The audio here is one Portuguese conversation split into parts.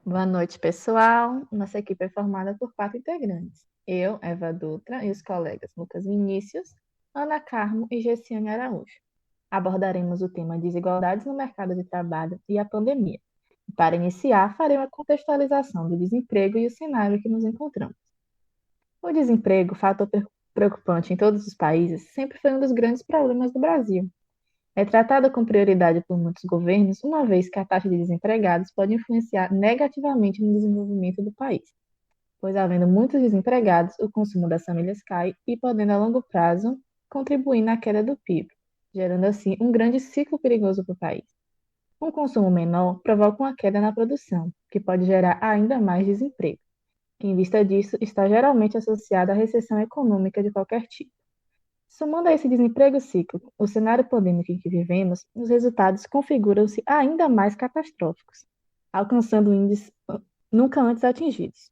Boa noite, pessoal. Nossa equipe é formada por 4 integrantes. Eu, Eva Dutra, e os colegas Lucas Vinícius, Ana Carmo e Gessiane Araújo. Abordaremos o tema desigualdades no mercado de trabalho e a pandemia. Para iniciar, farei uma contextualização do desemprego e o cenário que nos encontramos. O desemprego, fator preocupante em todos os países, sempre foi um dos grandes problemas do Brasil. É tratada com prioridade por muitos governos, uma vez que a taxa de desempregados pode influenciar negativamente no desenvolvimento do país, pois, havendo muitos desempregados, o consumo das famílias cai e, podendo a longo prazo contribuir na queda do PIB, gerando assim um grande ciclo perigoso para o país. Um consumo menor provoca uma queda na produção, que pode gerar ainda mais desemprego, que, em vista disso, está geralmente associada à recessão econômica de qualquer tipo. Somando a esse desemprego cíclico o cenário pandêmico em que vivemos, os resultados configuram-se ainda mais catastróficos, alcançando índices nunca antes atingidos.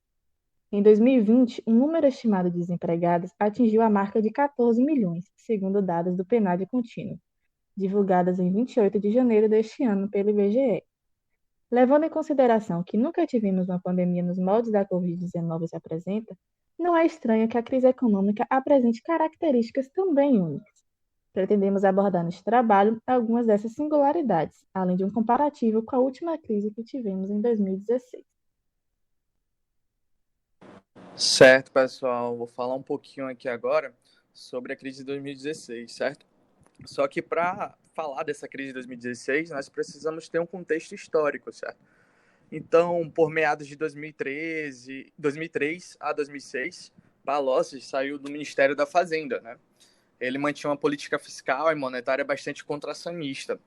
Em 2020, o número estimado de desempregados atingiu a marca de 14 milhões, segundo dados do PNAD contínuo, divulgadas em 28 de janeiro deste ano pelo IBGE. Levando em consideração que nunca tivemos uma pandemia nos moldes da Covid-19 se apresenta, não é estranho que a crise econômica apresente características também únicas. Pretendemos abordar neste trabalho algumas dessas singularidades, além de um comparativo com a última crise que tivemos em 2016. Certo, pessoal. Vou falar um pouquinho aqui agora sobre a crise de 2016, certo? Só que para falar dessa crise de 2016, nós precisamos ter um contexto histórico, certo? Então, por meados de 2003 a 2006, Palocci saiu do Ministério da Fazenda, né? Ele mantinha uma política fiscal e monetária bastante contracionista.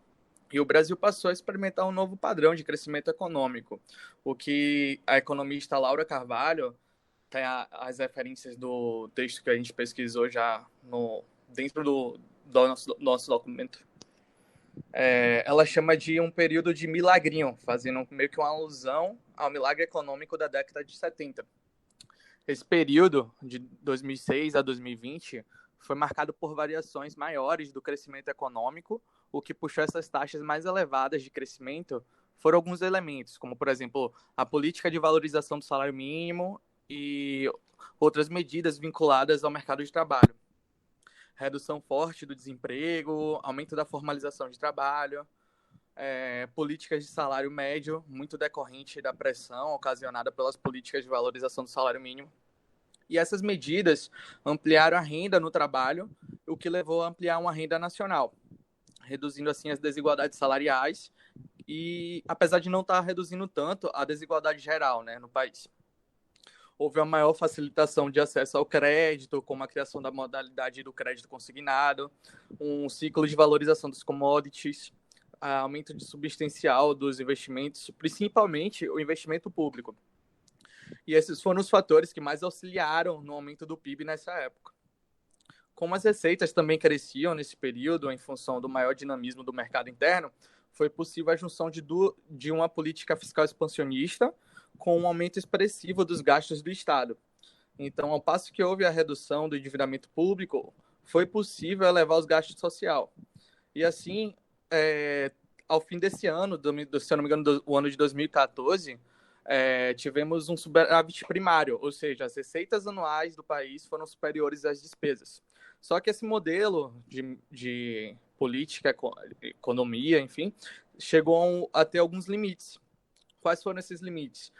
E o Brasil passou a experimentar um novo padrão de crescimento econômico, o que a economista Laura Carvalho tem as referências do texto que a gente pesquisou já dentro do nosso documento. Ela chama de um período de milagrinho, fazendo meio que uma alusão ao milagre econômico da década de 70. Esse período, de 2006 a 2020, foi marcado por variações maiores do crescimento econômico, o que puxou essas taxas mais elevadas de crescimento foram alguns elementos, como, por exemplo, a política de valorização do salário mínimo e outras medidas vinculadas ao mercado de trabalho. Redução forte do desemprego, aumento da formalização de trabalho, políticas de salário médio, muito decorrente da pressão ocasionada pelas políticas de valorização do salário mínimo. E essas medidas ampliaram a renda no trabalho, o que levou a ampliar uma renda nacional, reduzindo assim as desigualdades salariais e, apesar de não estar reduzindo tanto, a desigualdade geral, né, no país. Houve uma maior facilitação de acesso ao crédito, como a criação da modalidade do crédito consignado, um ciclo de valorização dos commodities, aumento de substancial dos investimentos, principalmente o investimento público. E esses foram os fatores que mais auxiliaram no aumento do PIB nessa época. Como as receitas também cresciam nesse período, em função do maior dinamismo do mercado interno, foi possível a junção de uma política fiscal expansionista com um aumento expressivo dos gastos do Estado. Então, ao passo que houve a redução do endividamento público, foi possível elevar os gastos social. E assim, ao fim desse ano, se eu não me engano, o ano de 2014, tivemos um superávit primário, ou seja, as receitas anuais do país foram superiores às despesas. Só que esse modelo de política, economia, enfim, chegou a ter alguns limites. Quais foram esses limites?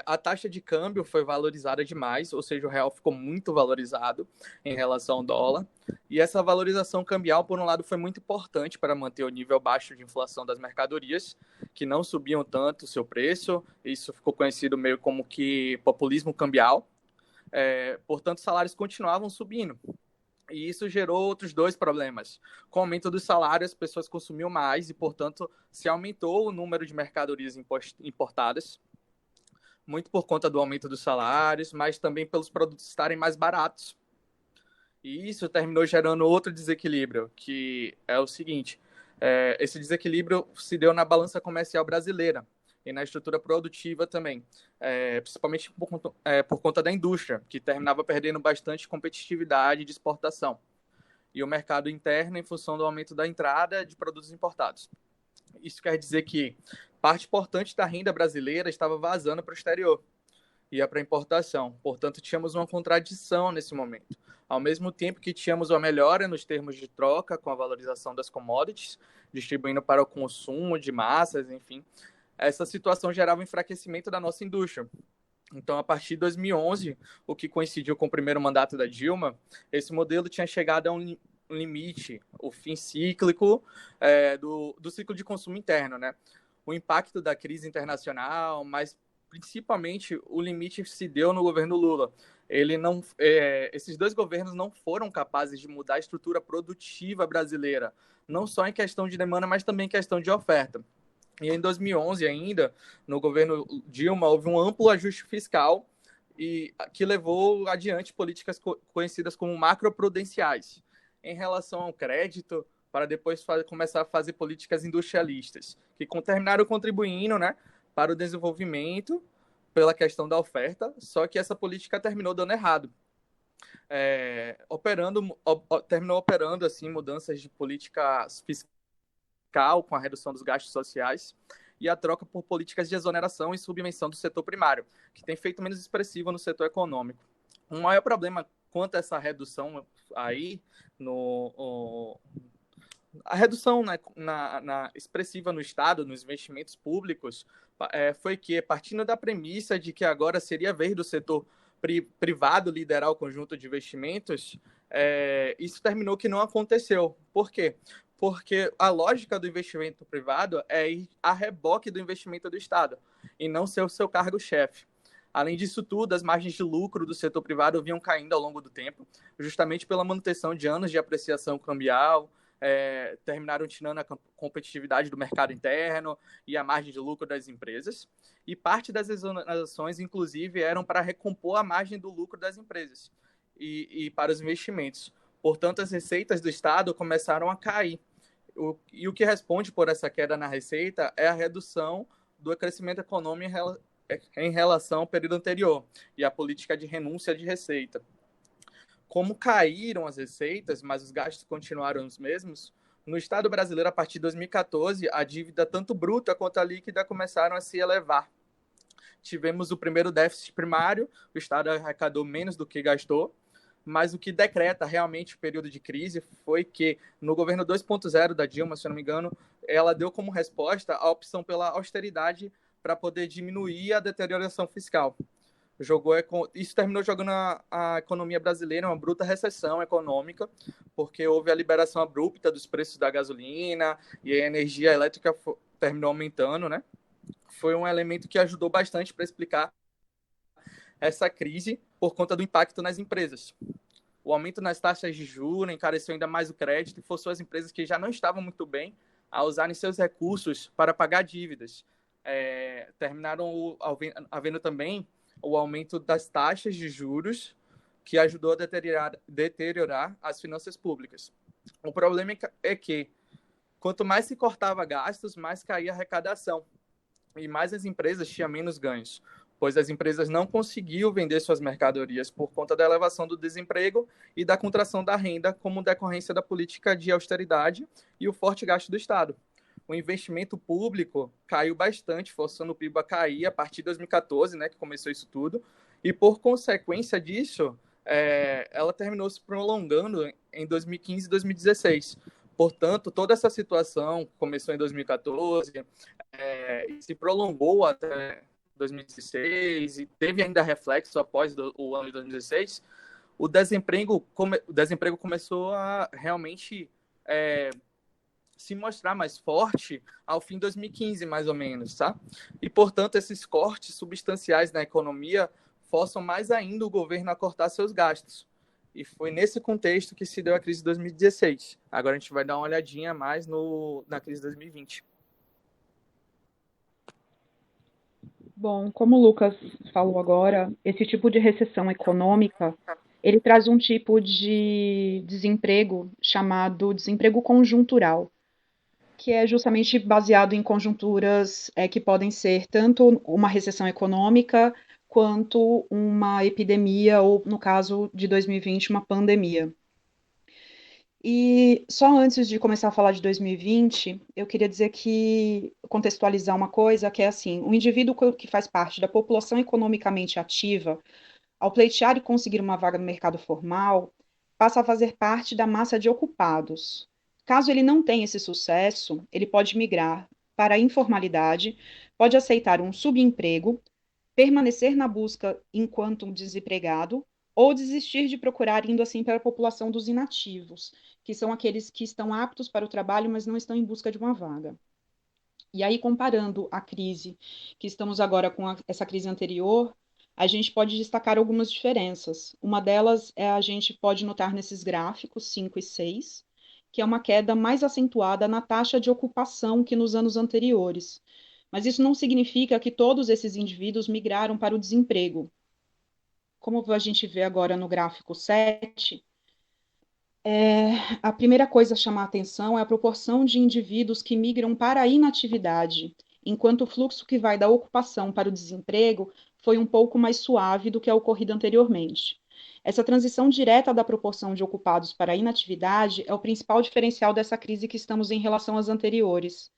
A taxa de câmbio foi valorizada demais, ou seja, o real ficou muito valorizado em relação ao dólar. E essa valorização cambial, por um lado, foi muito importante para manter o nível baixo de inflação das mercadorias, que não subiam tanto o seu preço. Isso ficou conhecido meio como que populismo cambial. Portanto, os salários continuavam subindo. E isso gerou outros dois problemas. Com o aumento dos salários, as pessoas consumiam mais e, portanto, se aumentou o número de mercadorias importadas, muito por conta do aumento dos salários, mas também pelos produtos estarem mais baratos. E isso terminou gerando outro desequilíbrio, que é o seguinte: esse desequilíbrio se deu na balança comercial brasileira e na estrutura produtiva também, principalmente por conta da indústria, que terminava perdendo bastante competitividade de exportação, e o mercado interno em função do aumento da entrada de produtos importados. Isso quer dizer que parte importante da renda brasileira estava vazando para o exterior, ia para importação. Portanto, tínhamos uma contradição nesse momento. Ao mesmo tempo que tínhamos uma melhora nos termos de troca com a valorização das commodities, distribuindo para o consumo de massas, enfim, essa situação gerava um enfraquecimento da nossa indústria. Então, a partir de 2011, o que coincidiu com o primeiro mandato da Dilma, esse modelo tinha chegado a um limite, o fim cíclico do ciclo de consumo interno, né? O impacto da crise internacional, mas principalmente o limite se deu no governo Lula. Esses dois governos não foram capazes de mudar a estrutura produtiva brasileira, não só em questão de demanda, mas também em questão de oferta. E em 2011 ainda, no governo Dilma, houve um amplo ajuste fiscal e que levou adiante políticas conhecidas como macroprudenciais em relação ao crédito, para depois começar a fazer políticas industrialistas, que terminaram contribuindo, né, para o desenvolvimento pela questão da oferta, só que essa política terminou dando errado. Terminou operando assim mudanças de políticas fiscal com a redução dos gastos sociais e a troca por políticas de exoneração e subvenção do setor primário, que tem feito menos expressivo no setor econômico. O maior problema quanto a essa redução aí, a redução expressiva no Estado, nos investimentos públicos, foi que, partindo da premissa de que agora seria a vez do setor privado liderar o conjunto de investimentos, isso terminou que não aconteceu. Por quê? Porque a lógica do investimento privado é ir a reboque do investimento do Estado e não ser o seu cargo-chefe. Além disso tudo, as margens de lucro do setor privado vinham caindo ao longo do tempo, justamente pela manutenção de anos de apreciação cambial, terminaram tirando a competitividade do mercado interno e a margem de lucro das empresas. E parte das exonerações, inclusive, eram para recompor a margem do lucro das empresas e para os investimentos. Portanto, as receitas do Estado começaram a cair. E o que responde por essa queda na receita é a redução do crescimento econômico em relação ao período anterior e a política de renúncia de receita. Como caíram as receitas, mas os gastos continuaram os mesmos, no Estado brasileiro, a partir de 2014, a dívida tanto bruta quanto a líquida começaram a se elevar. Tivemos o primeiro déficit primário, o Estado arrecadou menos do que gastou, mas o que decreta realmente o período de crise foi que, no governo 2.0 da Dilma, se eu não me engano, ela deu como resposta a opção pela austeridade para poder diminuir a deterioração fiscal. Isso terminou jogando a economia brasileira em uma bruta recessão econômica, porque houve a liberação abrupta dos preços da gasolina e a energia elétrica terminou aumentando, né? Foi um elemento que ajudou bastante para explicar essa crise por conta do impacto nas empresas. O aumento nas taxas de juros encareceu ainda mais o crédito e forçou as empresas que já não estavam muito bem a usarem seus recursos para pagar dívidas. Terminaram havendo também o aumento das taxas de juros, que ajudou a deteriorar as finanças públicas. O problema é que, quanto mais se cortava gastos, mais caía a arrecadação, e mais as empresas tinham menos ganhos, pois as empresas não conseguiam vender suas mercadorias por conta da elevação do desemprego e da contração da renda como decorrência da política de austeridade e o forte gasto do Estado. O investimento público caiu bastante, forçando o PIB a cair a partir de 2014, né, que começou isso tudo, e por consequência disso, ela terminou se prolongando em 2015 e 2016. Portanto, toda essa situação começou em 2014, e se prolongou até 2016, e teve ainda reflexo após o ano de 2016, o desemprego começou a realmente se mostrar mais forte ao fim de 2015, mais ou menos, tá? E, portanto, esses cortes substanciais na economia forçam mais ainda o governo a cortar seus gastos. E foi nesse contexto que se deu a crise de 2016. Agora a gente vai dar uma olhadinha mais na crise de 2020. Bom, como o Lucas falou agora, esse tipo de recessão econômica, ele traz um tipo de desemprego chamado desemprego conjuntural, que é justamente baseado em conjunturas que podem ser tanto uma recessão econômica quanto uma epidemia, ou no caso de 2020, uma pandemia. E só antes de começar a falar de 2020, eu queria dizer que, contextualizar uma coisa, que é assim, o indivíduo que faz parte da população economicamente ativa, ao pleitear e conseguir uma vaga no mercado formal, passa a fazer parte da massa de ocupados. Caso ele não tenha esse sucesso, ele pode migrar para a informalidade, pode aceitar um subemprego, permanecer na busca enquanto um desempregado ou desistir de procurar, indo assim para a população dos inativos, que são aqueles que estão aptos para o trabalho, mas não estão em busca de uma vaga. E aí, comparando a crise que estamos agora com essa crise anterior, a gente pode destacar algumas diferenças. Uma delas é a gente pode notar nesses gráficos 5 e 6, que é uma queda mais acentuada na taxa de ocupação que nos anos anteriores. Mas isso não significa que todos esses indivíduos migraram para o desemprego. Como a gente vê agora no gráfico 7, a primeira coisa a chamar a atenção é a proporção de indivíduos que migram para a inatividade, enquanto o fluxo que vai da ocupação para o desemprego foi um pouco mais suave do que a ocorrido anteriormente. Essa transição direta da proporção de ocupados para a inatividade é o principal diferencial dessa crise que estamos em relação às anteriores.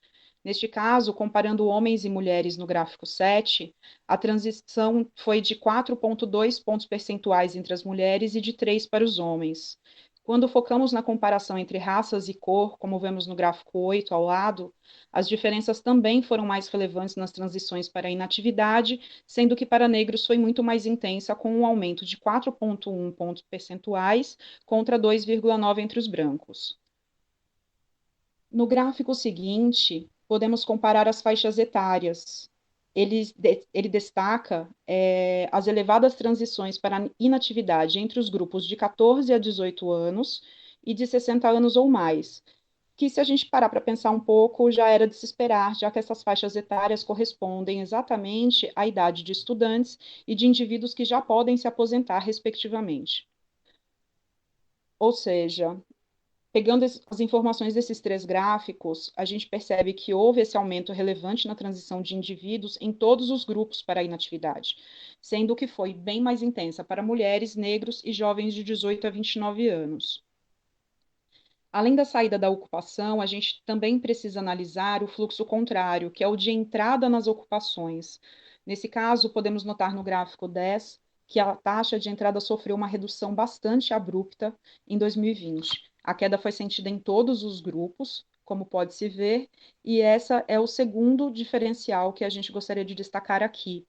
Neste caso, comparando homens e mulheres no gráfico 7, a transição foi de 4,2 pontos percentuais entre as mulheres e de 3 para os homens. Quando focamos na comparação entre raças e cor, como vemos no gráfico 8 ao lado, as diferenças também foram mais relevantes nas transições para a inatividade, sendo que para negros foi muito mais intensa, com um aumento de 4,1 pontos percentuais contra 2,9 entre os brancos. No gráfico seguinte, podemos comparar as faixas etárias. Ele destaca as elevadas transições para a inatividade entre os grupos de 14 a 18 anos e de 60 anos ou mais, que se a gente parar para pensar um pouco, já era de se esperar, já que essas faixas etárias correspondem exatamente à idade de estudantes e de indivíduos que já podem se aposentar, respectivamente. Ou seja, pegando as informações desses três gráficos, a gente percebe que houve esse aumento relevante na transição de indivíduos em todos os grupos para a inatividade, sendo que foi bem mais intensa para mulheres, negros e jovens de 18 a 29 anos. Além da saída da ocupação, a gente também precisa analisar o fluxo contrário, que é o de entrada nas ocupações. Nesse caso, podemos notar no gráfico 10 que a taxa de entrada sofreu uma redução bastante abrupta em 2020. A queda foi sentida em todos os grupos, como pode-se ver, e essa é o segundo diferencial que a gente gostaria de destacar aqui,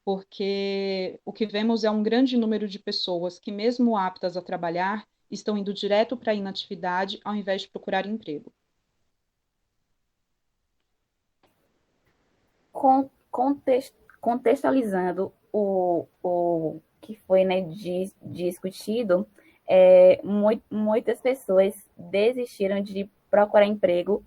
porque o que vemos é um grande número de pessoas que, mesmo aptas a trabalhar, estão indo direto para a inatividade ao invés de procurar emprego. Contextualizando o que foi, né, discutido, muitas pessoas desistiram de procurar emprego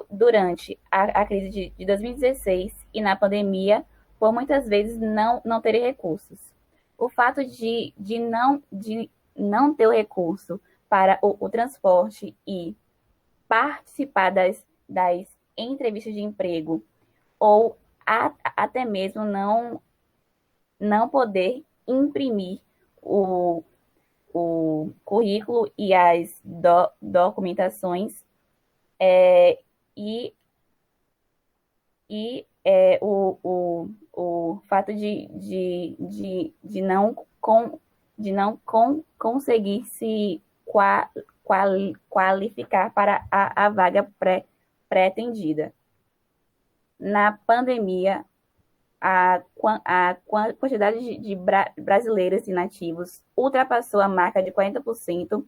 durante a crise de 2016 e na pandemia, por muitas vezes não terem recursos. O fato de não ter o recurso para o transporte e participar das entrevistas de emprego ou até mesmo não poder imprimir o currículo e as documentações e o fato de não conseguir se qualificar para a vaga pretendida. Na pandemia, a quantidade de brasileiros inativos ultrapassou a marca de 40%,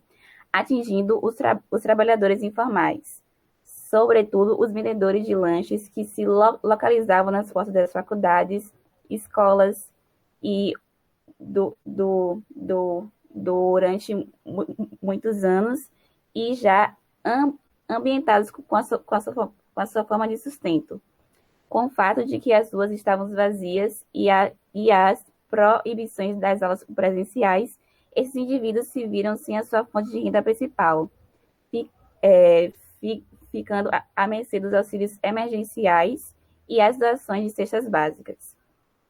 atingindo os trabalhadores informais, sobretudo os vendedores de lanches que se localizavam nas portas das faculdades, escolas e durante muitos anos e já ambientados com a sua forma de sustento, com o fato de que as ruas estavam vazias e as proibições das aulas presenciais, esses indivíduos se viram sem a sua fonte de renda principal, ficando à mercê dos auxílios emergenciais e as doações de cestas básicas.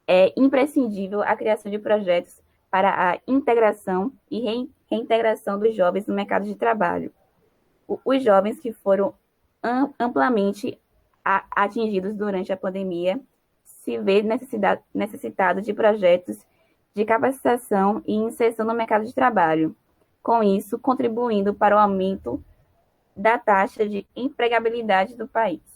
É imprescindível a criação de projetos para a integração e reintegração dos jovens no mercado de trabalho, Os jovens que foram amplamente atingidos durante a pandemia se vê necessitado de projetos de capacitação e inserção no mercado de trabalho, com isso contribuindo para o aumento da taxa de empregabilidade do país.